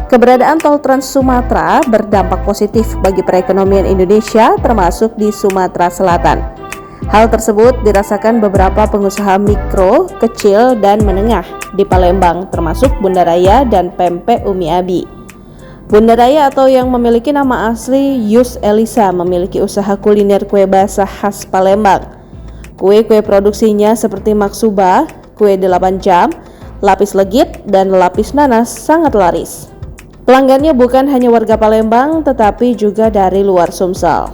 Keberadaan tol Trans Sumatera berdampak positif bagi perekonomian Indonesia termasuk di Sumatera Selatan. Hal tersebut dirasakan beberapa pengusaha mikro, kecil, dan menengah di Palembang termasuk Bunda Raya dan Pempek Umi Abi. Bunda Raya atau yang memiliki nama asli Yus Elisa memiliki usaha kuliner kue basah khas Palembang. Kue-kue produksinya seperti maksuba, kue 8 jam, lapis legit, dan lapis nanas sangat laris. Pelanggannya bukan hanya warga Palembang tetapi juga dari luar Sumsel.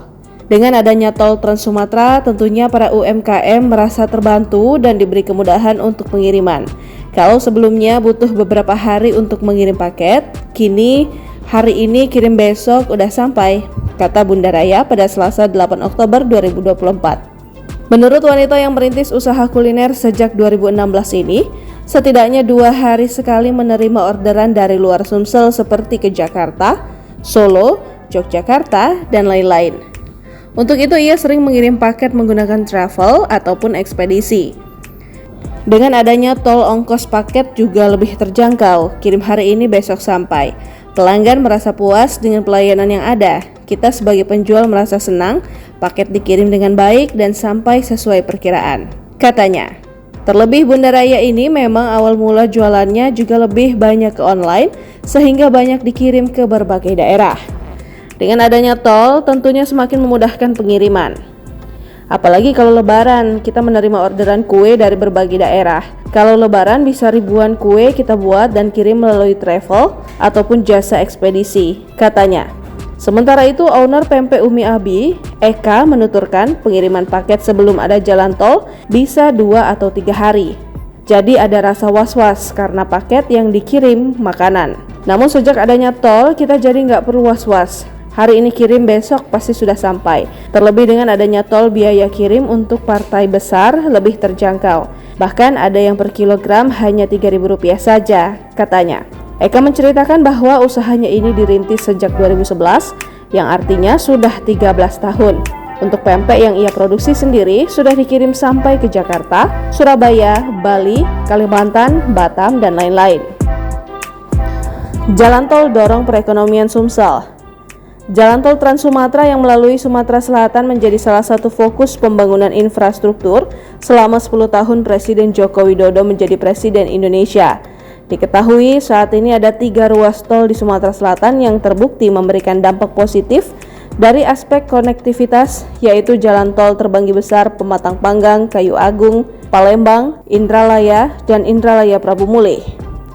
Dengan adanya tol Trans Sumatera, tentunya para UMKM merasa terbantu dan diberi kemudahan untuk pengiriman. Kalau sebelumnya butuh beberapa hari untuk mengirim paket, kini hari ini kirim besok udah sampai, kata Bunda Raya pada Selasa 8 Oktober 2024. Menurut wanita yang merintis usaha kuliner sejak 2016 ini, setidaknya 2 hari sekali menerima orderan dari luar Sumsel seperti ke Jakarta, Solo, Yogyakarta, dan lain-lain. Untuk itu ia sering mengirim paket menggunakan travel ataupun ekspedisi. Dengan adanya tol, ongkos paket juga lebih terjangkau, kirim hari ini besok sampai. Pelanggan merasa puas dengan pelayanan yang ada. Kita sebagai penjual merasa senang, paket dikirim dengan baik dan sampai sesuai perkiraan, katanya. Terlebih Bunda Raya ini memang awal mula jualannya juga lebih banyak ke online sehingga banyak dikirim ke berbagai daerah. Dengan adanya tol tentunya semakin memudahkan pengiriman. Apalagi kalau lebaran kita menerima orderan kue dari berbagai daerah. Kalau lebaran bisa ribuan kue kita buat dan kirim melalui travel ataupun jasa ekspedisi, katanya. Sementara itu, owner Pempek Umi Abi, Eka, menuturkan pengiriman paket sebelum ada jalan tol bisa 2 atau 3 hari. Jadi ada rasa was-was karena paket yang dikirim makanan. Namun sejak adanya tol, kita jadi nggak perlu was-was. Hari ini kirim, besok pasti sudah sampai. Terlebih dengan adanya tol, biaya kirim untuk partai besar lebih terjangkau. Bahkan ada yang per kilogram hanya Rp3.000 saja, katanya. Eka menceritakan bahwa usahanya ini dirintis sejak 2011, yang artinya sudah 13 tahun. Untuk pempek yang ia produksi sendiri sudah dikirim sampai ke Jakarta, Surabaya, Bali, Kalimantan, Batam, dan lain-lain. Jalan tol dorong perekonomian Sumsel. Jalan tol Trans Sumatera yang melalui Sumatera Selatan menjadi salah satu fokus pembangunan infrastruktur selama 10 tahun Presiden Joko Widodo menjadi Presiden Indonesia. Diketahui saat ini ada 3 ruas tol di Sumatera Selatan yang terbukti memberikan dampak positif dari aspek konektivitas, yaitu jalan tol Terbanggi Besar, Pematang Panggang, Kayu Agung, Palembang, Indralaya, dan Indralaya Prabu Mulih.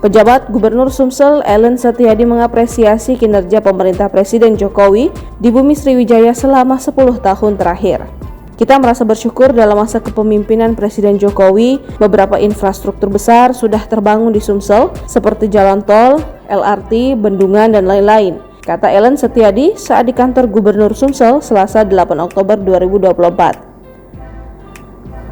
Pejabat Gubernur Sumsel Ellen Setiadi mengapresiasi kinerja pemerintah Presiden Jokowi di Bumi Sriwijaya selama 10 tahun terakhir. Kita merasa bersyukur dalam masa kepemimpinan Presiden Jokowi, beberapa infrastruktur besar sudah terbangun di Sumsel seperti jalan tol, LRT, bendungan, dan lain-lain, kata Ellen Setiadi saat di kantor Gubernur Sumsel Selasa 8 Oktober 2024.